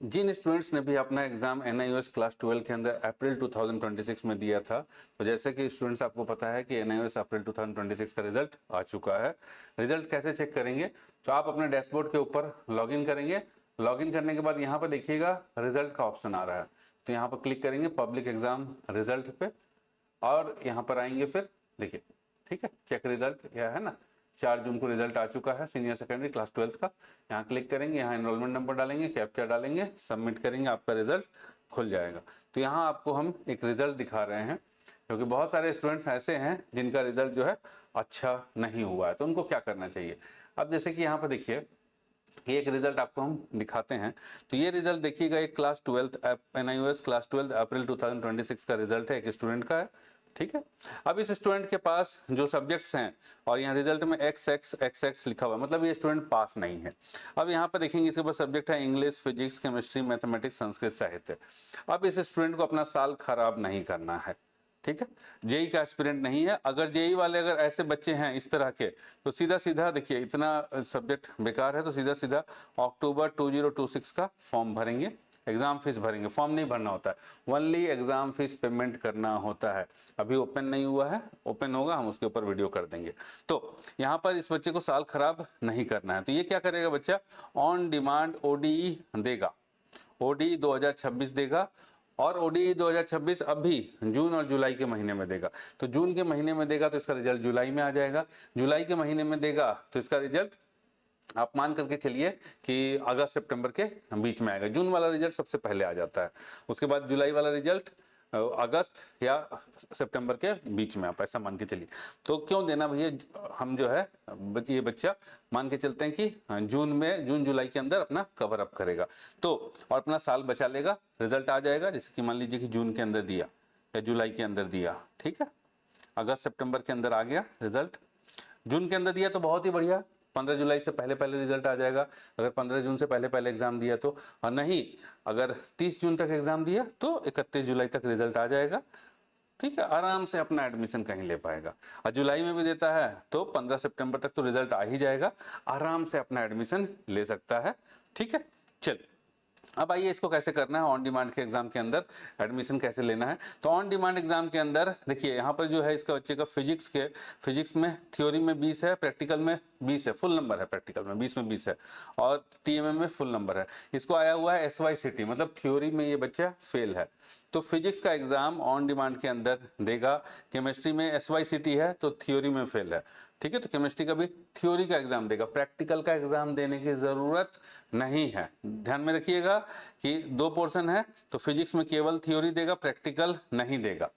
जिन students ने भी अपना एग्जाम NIOS क्लास 12 के अंदर अप्रैल 2026 में दिया था, तो जैसे कि स्टूडेंट्स आपको पता है कि NIOS अप्रैल 2026 का रिजल्ट आ चुका है। रिजल्ट कैसे चेक करेंगे, तो आप अपने डैशबोर्ड के ऊपर लॉगिन करेंगे। लॉगिन करने के बाद यहाँ पर देखिएगा रिजल्ट का ऑप्शन आ रहा है, तो यहाँ पर क्लिक करेंगे पब्लिक एग्जाम रिजल्ट पे और यहाँ पर आएंगे, फिर देखिए ठीक है चेक रिजल्ट यह है ना, 4 जून को रिजल्ट आ चुका है सीनियर सेकेंडरी क्लास 12 का। यहाँ क्लिक करेंगे, यहाँ एनरोलमेंट नंबर डालेंगे, कैप्चा डालेंगे, सबमिट करेंगे, आपका रिजल्ट खुल जाएगा। तो यहाँ आपको हम एक रिजल्ट दिखा रहे हैं, क्योंकि बहुत सारे स्टूडेंट्स ऐसे हैं जिनका रिजल्ट जो है अच्छा नहीं हुआ है, तो उनको क्या करना चाहिए। अब जैसे कि यहाँ पर देखिए कि एक रिजल्ट आपको हम दिखाते हैं, तो ये रिजल्ट देखिएगा, एक क्लास 12 NIOS क्लास 12 अप्रैल 2026 का रिजल्ट है, एक स्टूडेंट का है। ठीक है, अब इस स्टूडेंट के पास जो सब्जेक्ट्स हैं और यहाँ रिजल्ट में XX लिखा हुआ है, मतलब ये स्टूडेंट पास नहीं है। अब यहाँ पर देखेंगे इसके पास सब्जेक्ट है English, physics, chemistry, mathematics, Sanskrit, साहित्य। अब इस स्टूडेंट को अपना साल खराब नहीं करना है, ठीक है। जेई का एस्पिरेंट नहीं है। अगर जेई वाले अगर ऐसे बच्चे हैं इस तरह के, तो सीधा सीधा देखिए इतना सब्जेक्ट बेकार है, तो सीधा सीधा अक्टूबर 2026 का फॉर्म भरेंगे, एग्जाम फीस भरेंगे। फॉर्म नहीं भरना होता है, ओनली एग्जाम फीस पेमेंट करना होता है। अभी ओपन नहीं हुआ है, ओपन होगा हम उसके ऊपर वीडियो कर देंगे। तो यहाँ पर इस बच्चे को साल खराब नहीं करना है, तो ये क्या करेगा बच्चा, ऑन डिमांड ODE देगा, ODE 2026 देगा। और ODE 2026 अभी जून और जुलाई के महीने में देगा, तो जून के महीने में देगा तो इसका रिजल्ट जुलाई में आ जाएगा, जुलाई के महीने में देगा तो इसका रिजल्ट आप मान करके चलिए कि अगस्त सितंबर के बीच में आएगा। जून वाला रिजल्ट सबसे पहले आ जाता है, उसके बाद जुलाई वाला रिजल्ट अगस्त या सितंबर के बीच में, आप ऐसा मान के चलिए। तो क्यों देना भैया, हम जो है ये बच्चा मान के चलते हैं कि जून जुलाई के अंदर अपना कवर अप करेगा, तो और अपना साल बचा लेगा, रिजल्ट आ जाएगा। जैसे कि मान लीजिए कि जून के अंदर दिया या जुलाई के अंदर दिया, ठीक है, अगस्त सितंबर के अंदर आ गया रिजल्ट, जून के अंदर दिया तो बहुत ही बढ़िया, 15 जुलाई से पहले पहले रिजल्ट आ जाएगा। अगर 15 जून से पहले पहले एग्जाम दिया तो, और नहीं अगर 30 जून तक एग्जाम दिया तो 31 जुलाई तक रिजल्ट आ जाएगा, ठीक है, आराम से अपना एडमिशन कहीं ले पाएगा। और जुलाई में भी देता है तो 15 सितंबर तक तो रिजल्ट आ ही जाएगा, आराम से अपना एडमिशन ले सकता है, ठीक है। चलिए अब आइए इसको कैसे करना है, ऑन डिमांड के एग्जाम के अंदर एडमिशन कैसे लेना है। तो ऑन डिमांड एग्जाम के अंदर देखिए यहाँ पर जो है इसका बच्चे का फिजिक्स में थ्योरी में 20 है, प्रैक्टिकल में 20 है, फुल नंबर है, प्रैक्टिकल में 20 में 20 है, और TMM में फुल नंबर है। इसको आया हुआ है SYCT, मतलब थ्योरी में ये बच्चा फेल है, तो फिजिक्स का एग्जाम ऑन डिमांड के अंदर देगा। केमिस्ट्री में SYCT है तो थ्योरी में फेल है, ठीक है, तो केमिस्ट्री का भी थ्योरी का एग्जाम देगा, प्रैक्टिकल का एग्जाम देने की जरूरत नहीं है। ध्यान में रखिएगा कि 2 पोर्शन है, तो फिजिक्स में केवल थ्योरी देगा, प्रैक्टिकल नहीं देगा।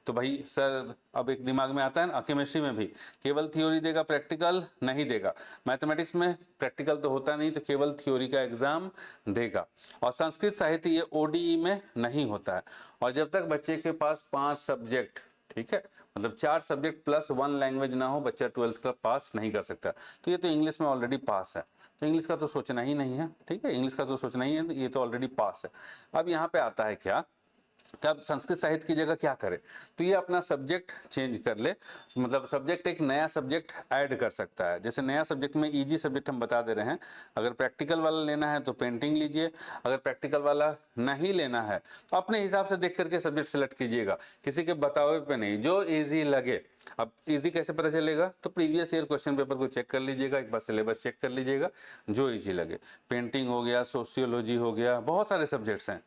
तो भाई सर अब एक दिमाग में आता है ना, केमिस्ट्री में भी केवल थ्योरी देगा, प्रैक्टिकल नहीं देगा। मैथमेटिक्स में प्रैक्टिकल तो होता नहीं, तो केवल थ्योरी का एग्जाम देगा। और संस्कृत साहित्य ये ODE में नहीं होता है। और जब तक बच्चे के पास 5 सब्जेक्ट, ठीक है, मतलब 4 सब्जेक्ट प्लस 1 लैंग्वेज ना हो, बच्चा 12th का पास नहीं कर सकता। तो ये तो इंग्लिश में ऑलरेडी पास है, तो इंग्लिश का तो सोचना ही नहीं है, ठीक है, इंग्लिश का तो सोचना ही है, ये तो ऑलरेडी पास है। अब यहाँ पे आता है क्या, तब संस्कृत साहित्य की जगह क्या करे, तो ये अपना सब्जेक्ट चेंज कर ले, मतलब सब्जेक्ट एक नया सब्जेक्ट ऐड कर सकता है। जैसे नया सब्जेक्ट में इजी सब्जेक्ट हम बता दे रहे हैं, अगर प्रैक्टिकल वाला लेना है तो पेंटिंग लीजिए, अगर प्रैक्टिकल वाला नहीं लेना है तो अपने हिसाब से देख करके सब्जेक्ट सेलेक्ट कीजिएगा, किसी के बतावे पे नहीं, जो ईजी लगे। अब इजी कैसे पता चलेगा, तो प्रीवियस ईयर क्वेश्चन पेपर को चेक कर लीजिएगा, एक बार सिलेबस चेक कर लीजिएगा, जो इजी लगे। पेंटिंग हो गया, सोशियोलॉजी हो गया, बहुत सारे सब्जेक्ट्स हैं,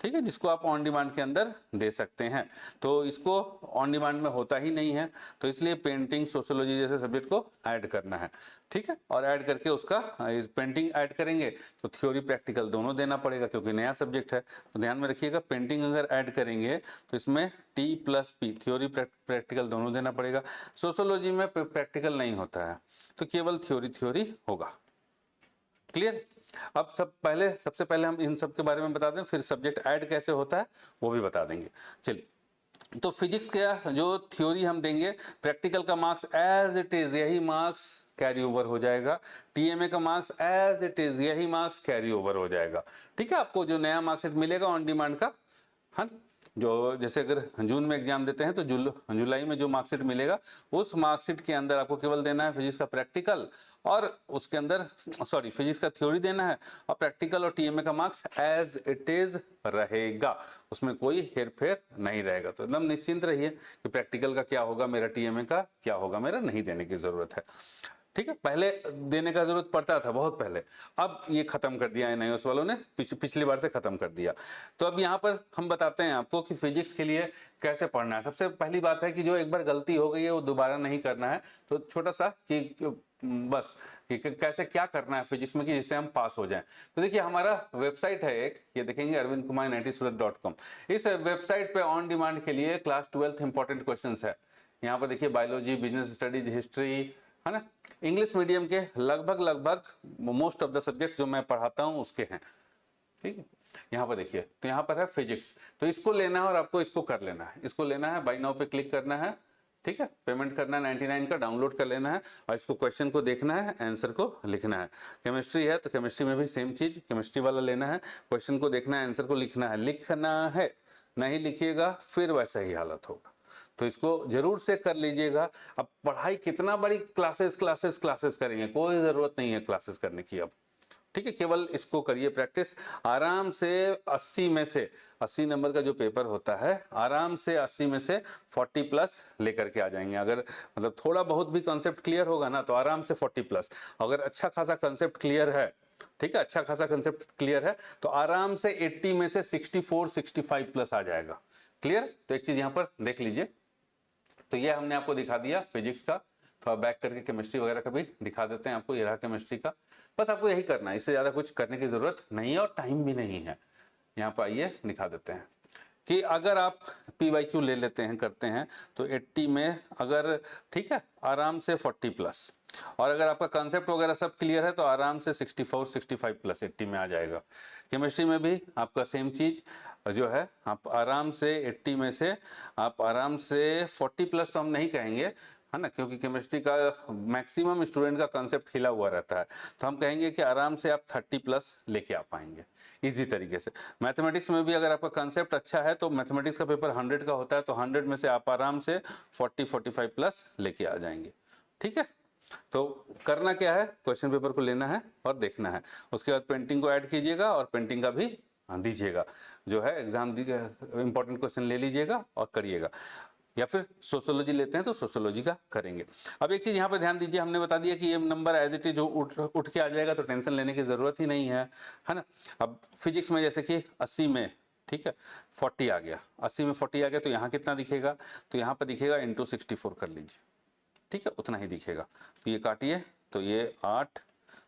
ठीक है, जिसको आप ऑन डिमांड के अंदर दे सकते हैं। तो इसको ऑन डिमांड में होता ही नहीं है, तो इसलिए पेंटिंग, सोशियोलॉजी जैसे सब्जेक्ट को ऐड करना है, ठीक है। और ऐड करके उसका पेंटिंग ऐड करेंगे तो थ्योरी प्रैक्टिकल दोनों देना पड़ेगा, क्योंकि नया सब्जेक्ट है। तो ध्यान में रखिएगा, पेंटिंग अगर ऐड करेंगे तो इसमें T+P थ्योरी प्रैक्टिकल दोनों देना पड़ेगा। सोशियोलॉजी में प्रैक्टिकल नहीं होता है, तो केवल थ्योरी होगा। क्लियर। अब सबसे पहले हम इन सब के बारे में बता दें, फिर सब्जेक्ट ऐड कैसे होता है वो भी बता देंगे। चलिए, तो फिजिक्स का जो थ्योरी हम देंगे, प्रैक्टिकल का मार्क्स एज इट इज यही मार्क्स कैरी ओवर हो जाएगा, TMA का मार्क्स एज इट इज यही मार्क्स कैरी ओवर हो जाएगा, ठीक है। आपको जो नया मार्क्सिट मिलेगा ऑन डिमांड का, हाँ, जो जैसे अगर जून में एग्जाम देते हैं तो जुलाई में जो मार्कशीट मिलेगा उस मार्कशीट के अंदर आपको केवल देना है फिजिक्स का प्रैक्टिकल, और उसके अंदर फिजिक्स का थ्योरी देना है, और प्रैक्टिकल और टीएमए का मार्क्स एज इट इज रहेगा, उसमें कोई हेरफेर नहीं रहेगा। तो एकदम निश्चिंत रहिए कि प्रैक्टिकल का क्या होगा मेरा, टीएमए का क्या होगा मेरा, नहीं देने की जरूरत है। ठीक है, पहले देने का जरूरत पड़ता था बहुत पहले, अब ये खत्म कर दिया एनआईओएस वालों ने, पिछली बार से खत्म कर दिया। तो अब यहाँ पर हम बताते हैं आपको कि फिजिक्स के लिए कैसे पढ़ना है। सबसे पहली बात है कि जो एक बार गलती हो गई है वो दोबारा नहीं करना है। तो छोटा सा कि बस कि कैसे क्या करना है फिजिक्स में कि जिससे हम पास हो जाएं। तो देखिए हमारा वेबसाइट है एक, ये देखेंगे arvindkumar90surat.com। इस वेबसाइट पे ऑन डिमांड के लिए क्लास 12 इंपॉर्टेंट क्वेश्चंस है। यहाँ पर देखिए बायोलॉजी, बिजनेस स्टडीज, हिस्ट्री, है ना, इंग्लिश मीडियम के लगभग मोस्ट ऑफ द सब्जेक्ट जो मैं पढ़ाता हूँ उसके हैं। ठीक है, यहाँ पर देखिए, तो यहाँ पर है फिजिक्स, तो इसको लेना है और आपको इसको कर लेना है। इसको लेना है, बाय नाउ पे क्लिक करना है, ठीक है, पेमेंट करना है 99 का, डाउनलोड कर लेना है और इसको क्वेश्चन को देखना है, आंसर को लिखना है। केमिस्ट्री है तो केमिस्ट्री में भी सेम चीज, केमिस्ट्री वाला लेना है, क्वेश्चन को देखना है, आंसर को लिखना है। लिखना है, नहीं लिखिएगा फिर वैसा ही हालत होगा। तो इसको जरूर से कर लीजिएगा। अब पढ़ाई कितना बड़ी क्लासेस करेंगे, कोई जरूरत नहीं है क्लासेस करने की अब। ठीक है, केवल इसको करिए प्रैक्टिस आराम से। 80 में से 80 नंबर का जो पेपर होता है, आराम से 80 में से 40 प्लस लेकर के आ जाएंगे। अगर मतलब थोड़ा बहुत भी कॉन्सेप्ट क्लियर होगा ना तो आराम से 40 प्लस। अगर अच्छा खासा कॉन्सेप्ट क्लियर है, ठीक है, अच्छा खासा कॉन्सेप्ट क्लियर है तो आराम से 80 में से 64 65 प्लस आ जाएगा। क्लियर? तो एक चीज यहाँ पर देख लीजिए, तो ये हमने आपको दिखा दिया फिजिक्स का, थोड़ा बैक करके केमिस्ट्री वगैरह का भी दिखा देते हैं आपको। ये रहा केमिस्ट्री का, बस आपको यही करना है, इससे ज़्यादा कुछ करने की ज़रूरत नहीं है और टाइम भी नहीं है। यहाँ पर आइए दिखा देते हैं कि अगर आप PYQ ले लेते हैं, करते हैं तो 80 में अगर, ठीक है, आराम से 40 प्लस, और अगर आपका कॉन्सेप्ट वगैरह सब क्लियर है तो आराम से 64 65 प्लस 80 में आ जाएगा। केमिस्ट्री में भी आपका सेम चीज जो है, आप आराम से 80 में से आप आराम से 40 प्लस तो हम नहीं कहेंगे, है ना, क्योंकि केमिस्ट्री का मैक्सिमम स्टूडेंट का कॉन्सेप्ट हिला हुआ रहता है, तो हम कहेंगे कि आराम से आप 30 प्लस लेके आ पाएंगे इजी तरीके से। मैथमेटिक्स में भी अगर आपका कॉन्सेप्ट अच्छा है तो मैथमेटिक्स का पेपर 100 का होता है, तो 100 में से आप आराम से 40 45 प्लस लेके आ जाएंगे। ठीक है, तो करना क्या है, क्वेश्चन पेपर को लेना है और देखना है, उसके बाद पेंटिंग को ऐड कीजिएगा और पेंटिंग का भी दीजिएगा, जो है एग्जाम इंपॉर्टेंट क्वेश्चन ले लीजिएगा और करिएगा। या फिर सोशियोलॉजी लेते हैं तो सोशियोलॉजी का करेंगे। अब एक चीज यहाँ पे ध्यान दीजिए, हमने बता दिया कि ये नंबर एज इट इज उठ के आ जाएगा, तो टेंशन लेने की जरूरत ही नहीं है, है ना। अब फिजिक्स में जैसे कि 80 में, ठीक है, 40 आ गया, 80 में 40 आ गया तो यहाँ कितना दिखेगा, तो यहाँ पर दिखेगा इंटू 64 कर लीजिए, ठीक है, उतना ही दिखेगा। तो ये काटिए, तो ये 8,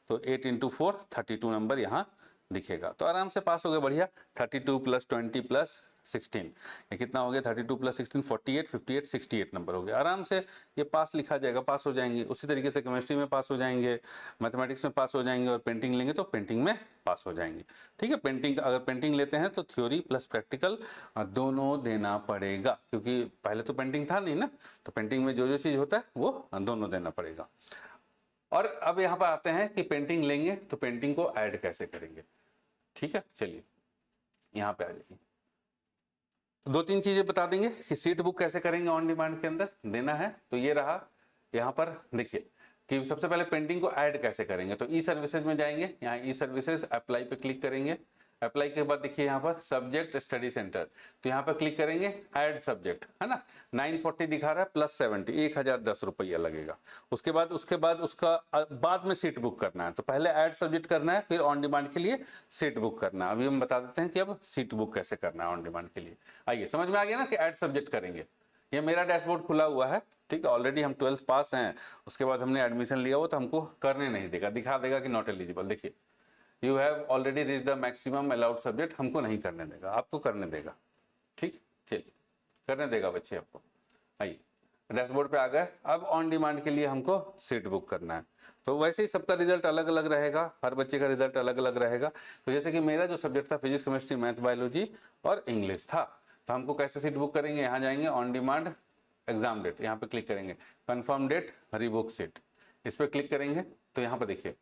तो 8 इंटू 4 32 नंबर यहाँ दिखेगा, तो आराम से पास हो गए, बढ़िया। 32 प्लस 20 प्लस 16, ये कितना हो गया, 32 प्लस 16 48 58 68 नंबर हो गया, आराम से ये पास लिखा जाएगा, पास हो जाएंगे। उसी तरीके से केमिस्ट्री में पास हो जाएंगे, मैथमेटिक्स में पास हो जाएंगे, और पेंटिंग लेंगे तो पेंटिंग में पास हो जाएंगे। ठीक है, पेंटिंग अगर पेंटिंग लेते हैं तो थ्योरी प्लस प्रैक्टिकल दोनों देना पड़ेगा, क्योंकि पहले तो पेंटिंग था नहीं ना, तो पेंटिंग में जो जो चीज होता है वो दोनों देना पड़ेगा। और अब यहाँ पर आते हैं कि पेंटिंग लेंगे तो पेंटिंग को ऐड कैसे करेंगे। ठीक है, चलिए यहाँ पे आ जाइए, तो 2-3 चीजें बता देंगे कि सीट बुक कैसे करेंगे ऑन डिमांड के अंदर देना है। तो ये रहा, यहाँ पर देखिए कि सबसे पहले पेंटिंग को ऐड कैसे करेंगे। तो ई सर्विसेज में जाएंगे, यहाँ ई सर्विसेज अप्लाई पे क्लिक करेंगे। अप्लाई के बाद देखिए यहाँ पर सब्जेक्ट स्टडी सेंटर, तो यहाँ पर क्लिक करेंगे, ऐड सब्जेक्ट, है ना, 940 दिखा रहा है प्लस 70, 1010 रुपया लगेगा। उसके बाद उसका बाद में सीट बुक करना है, तो पहले ऐड सब्जेक्ट करना है, फिर ऑन डिमांड के लिए सीट बुक करना है। अभी हम बता देते हैं कि अब सीट बुक कैसे करना है ऑन डिमांड के लिए। आइए समझ में आ गया ना कि ऐड सब्जेक्ट करेंगे। ये मेरा डैशबोर्ड खुला हुआ है, ठीक है, ऑलरेडी हम 12th पास हैं, उसके बाद हमने एडमिशन लिया हो तो हमको करने नहीं देगा, दिखा देगा कि नॉट एलिजिबल। देखिए you have already reach the maximum allowed subject, हमको नहीं करने देगा, आपको करने देगा। ठीक, चलिए करने देगा बच्चे आपको। आइए डैशबोर्ड पे आ गए, अब ऑन डिमांड के लिए हमको सीट बुक करना है। तो वैसे ही सबका रिजल्ट अलग अलग रहेगा, हर बच्चे का रिजल्ट अलग अलग रहेगा। तो जैसे कि मेरा जो सब्जेक्ट था फिजिक्स केमिस्ट्री मैथ बायोलॉजी और इंग्लिश था, तो हमको कैसे सीट बुक करेंगे, यहाँ जाएंगे ऑन डिमांड एग्जाम डेट, यहाँ पे क्लिक करेंगे, कंफर्म डेट रीबुक सीट, इस पर क्लिक करेंगे। तो यहाँ पर देखिए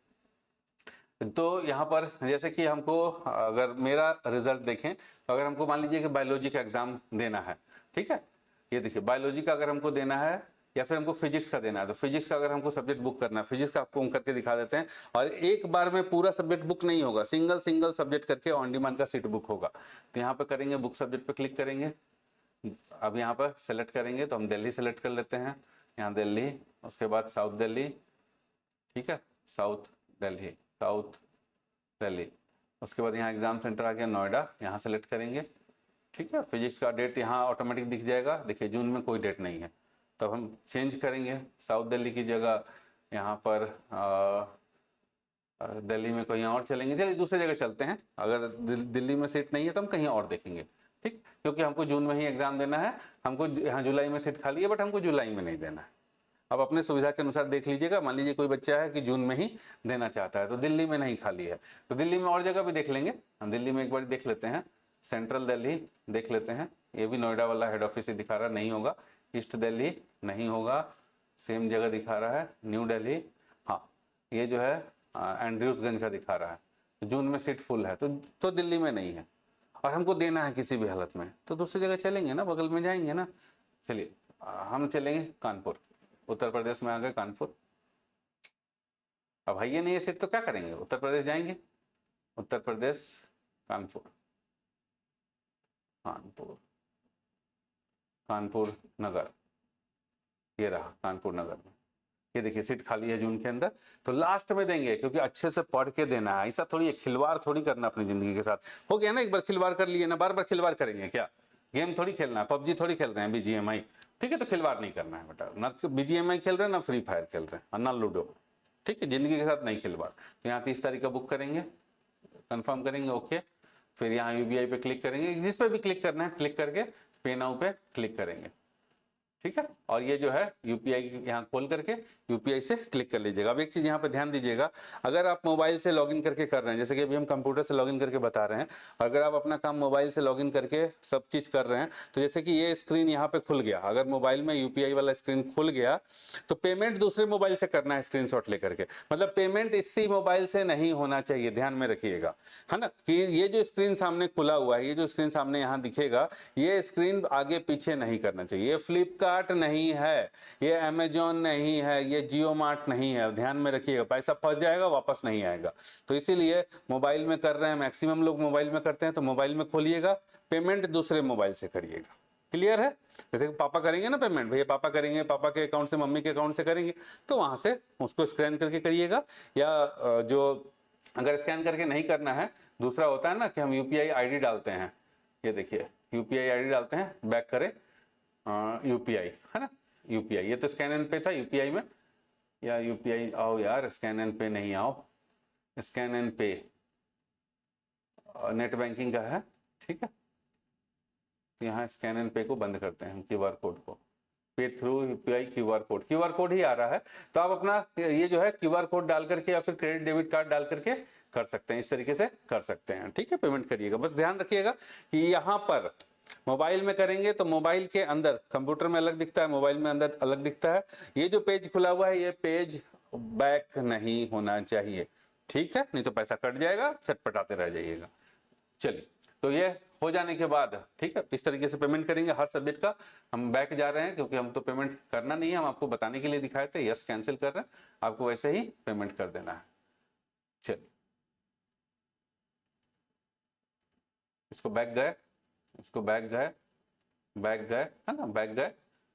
तो यहाँ पर जैसे कि हमको अगर मेरा रिजल्ट देखें तो अगर हमको मान लीजिए कि बायोलॉजी का एग्जाम देना है, ठीक है, ये देखिए बायोलॉजी का अगर हमको देना है या फिर हमको फिजिक्स का देना है, तो फिजिक्स का अगर हमको सब्जेक्ट बुक करना है, फिजिक्स का आपको हम करके दिखा देते हैं। और एक बार में पूरा सब्जेक्ट बुक नहीं होगा, सिंगल सिंगल सब्जेक्ट करके ऑन डिमांड का सीट बुक होगा। तो यहाँ पर करेंगे बुक सब्जेक्ट पे क्लिक करेंगे। अब यहाँ पर सेलेक्ट करेंगे तो हम दिल्ली सेलेक्ट कर लेते हैं, यहाँ दिल्ली, उसके बाद साउथ दिल्ली, ठीक है, साउथ दिल्ली, साउथ दिल्ली। उसके बाद यहाँ एग्जाम सेंटर आ गया नोएडा, यहाँ सेलेक्ट करेंगे, ठीक है। फिजिक्स का डेट यहाँ ऑटोमेटिक दिख जाएगा, देखिए जून में कोई डेट नहीं है, तब हम चेंज करेंगे साउथ दिल्ली की जगह यहाँ पर दिल्ली में कहीं और चलेंगे, चलिए दूसरी जगह चलते हैं। अगर दिल्ली में सीट नहीं है तो हम कहीं और देखेंगे, ठीक, क्योंकि हमको जून में ही एग्जाम देना है। हमको यहाँ जुलाई में सीट खाली है बट हमको जुलाई में नहीं देना है। अब अपने सुविधा के अनुसार देख लीजिएगा, मान लीजिए कोई बच्चा है कि जून में ही देना चाहता है तो दिल्ली में नहीं खाली है, तो दिल्ली में और जगह भी देख लेंगे। हम दिल्ली में एक बार देख लेते हैं, सेंट्रल दिल्ली देख लेते हैं, ये भी नोएडा वाला हेड ऑफिस ही दिखा रहा है, नहीं होगा। ईस्ट दिल्ली नहीं होगा, सेम जगह दिखा रहा है, न्यू दिल्ली, हाँ ये जो है एंड्रयूसगंज का दिखा रहा है। जून में सीट फुल है तो दिल्ली में नहीं है और हमको देना है किसी भी हालत में, तो दूसरी जगह चलेंगे ना, बगल में जाएंगे ना। चलिए हम चलेंगे कानपुर, उत्तर प्रदेश में आ गए कानपुर। अब है ये नहीं है सीट तो क्या करेंगे, उत्तर प्रदेश जाएंगे, उत्तर प्रदेश कानपुर, कानपुर, कानपुर नगर, ये रहा कानपुर नगर में, ये देखिए सीट खाली है जून के अंदर। तो लास्ट में देंगे क्योंकि अच्छे से पढ़ के देना है, ऐसा थोड़ी खिलवाड़ थोड़ी करना अपनी जिंदगी के साथ। हो गया ना, एक बार खिलवाड़ कर लिए ना, बार बार खिलवाड़ करेंगे क्या? गेम थोड़ी खेलना है, पबजी थोड़ी खेल रहे हैं, BGMI, ठीक है, तो खिलवाड़ नहीं करना है बेटा, ना BGMI खेल रहे हैं ना फ्री फायर खेल रहे हैं और ना लूडो, ठीक है, जिंदगी के साथ नहीं खिलवाड़। तो यहाँ 30 तारीख का बुक करेंगे, कंफर्म करेंगे, ओके। फिर यहाँ UBI पे क्लिक करेंगे, जिस पे भी क्लिक करना है क्लिक करके पे नाउ पे क्लिक करेंगे, ठीक है। और ये जो है UPI यहाँ खोल करके UPI से क्लिक कर लीजिएगा। अब एक चीज यहाँ पे ध्यान दीजिएगा, अगर आप मोबाइल से लॉगिन करके कर रहे हैं, जैसे कि अभी हम कंप्यूटर से लॉगिन करके बता रहे हैं, अगर आप अपना काम मोबाइल से लॉगिन करके सब चीज कर रहे हैं, तो जैसे कि ये स्क्रीन यहाँ पे खुल गया, अगर मोबाइल में UPI वाला स्क्रीन खुल गया तो पेमेंट दूसरे मोबाइल से करना है स्क्रीनशॉट लेकर के, मतलब पेमेंट इसी मोबाइल से नहीं होना चाहिए, ध्यान में रखिएगा, है ना, कि ये जो स्क्रीन सामने खुला हुआ है, ये जो स्क्रीन सामने यहाँ दिखेगा, ये स्क्रीन आगे पीछे नहीं करना चाहिए। ये फ्लिपकार्ट नहीं है, ये अमेजॉन नहीं है, ये जियो मार्ट नहीं है, ध्यान में रखिएगा, पैसा फंस जाएगा वापस नहीं आएगा। तो इसीलिए मोबाइल में कर रहे हैं, मैक्सिमम लोग मोबाइल में करते हैं, तो मोबाइल में खोलिएगा, पेमेंट दूसरे मोबाइल से करिएगा, क्लियर है। जैसे कि पापा करेंगे ना पेमेंट, भैया पापा करेंगे, पापा के अकाउंट से मम्मी के अकाउंट से करेंगे, तो वहां से उसको स्कैन करके करिएगा। या जो अगर स्कैन करके नहीं करना है, दूसरा होता है ना कि हम UPI ID डालते हैं, ये देखिए UPI ID डालते हैं, बैक करें UPI, है ना, UPI, ये तो स्कैन एंड पे था UPI में, या UPI आओ यार, स्कैन एंड पे नहीं, आओ स्कैन एंड पे, नेट बैंकिंग का है, ठीक है। तो यहाँ स्कैन एंड पे को बंद करते हैं हम, QR कोड को, पे थ्रू UPI QR कोड ही आ रहा है। तो आप अपना ये जो है QR कोड डाल करके या फिर क्रेडिट डेबिट कार्ड डाल करके कर सकते हैं, इस तरीके से कर सकते हैं, ठीक है, पेमेंट करिएगा। बस ध्यान रखिएगा कि यहाँ पर मोबाइल में करेंगे तो मोबाइल के अंदर, कंप्यूटर में अलग दिखता है, मोबाइल में अंदर अलग दिखता है। ये जो पेज खुला हुआ है, ये पेज बैक नहीं होना चाहिए, ठीक है, नहीं तो पैसा कट जाएगा, छटपटाते रह जाइएगा। चलिए, तो ये हो जाने के बाद, ठीक है, इस तरीके से पेमेंट करेंगे हर सब्जेक्ट का। हम बैक जा रहे हैं क्योंकि हम तो पेमेंट करना नहीं है, हम आपको बताने के लिए दिखाए थे, यस कैंसिल कर रहे हैं, आपको वैसे ही पेमेंट कर देना है। चलिए, इसको बैक गए, इसको बैक गए, बैक गए, है ना, बैक गए।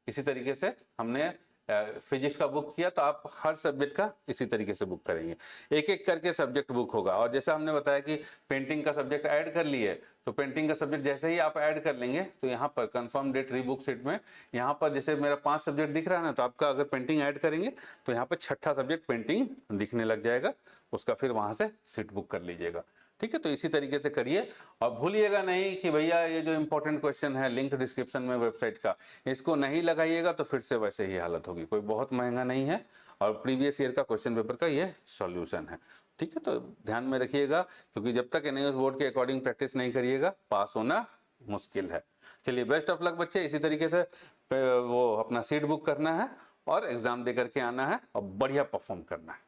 इसी तरीके से हमने फिजिक्स का बुक किया, तो आप हर सब्जेक्ट का इसी तरीके से बुक करेंगे, एक एक करके सब्जेक्ट बुक होगा। और जैसा हमने बताया कि पेंटिंग का सब्जेक्ट ऐड कर लिए, तो पेंटिंग का सब्जेक्ट जैसे ही आप ऐड कर लेंगे, तो यहाँ पर कंफर्म डेट रीबुक सीट में, यहाँ पर जैसे मेरा 5 सब्जेक्ट दिख रहा है ना, तो आपका अगर पेंटिंग ऐड करेंगे तो यहाँ पर 6ठा सब्जेक्ट पेंटिंग दिखने लग जाएगा, उसका फिर वहाँ से सीट बुक कर लीजिएगा, ठीक है। तो इसी तरीके से करिए, और भूलिएगा नहीं कि भैया ये जो इंपॉर्टेंट क्वेश्चन है, लिंक डिस्क्रिप्शन में वेबसाइट का, इसको नहीं लगाइएगा तो फिर से वैसे ही हालत होगी। कोई बहुत महंगा नहीं है, और प्रीवियस ईयर का क्वेश्चन पेपर का ये सॉल्यूशन है, ठीक है। तो ध्यान में रखिएगा, क्योंकि जब तक NIOS बोर्ड के अकॉर्डिंग प्रैक्टिस नहीं करिएगा, पास होना मुश्किल है। चलिए, बेस्ट ऑफ लक बच्चे, इसी तरीके से वो अपना सीट बुक करना है और एग्जाम दे करके आना है और बढ़िया परफॉर्म करना है।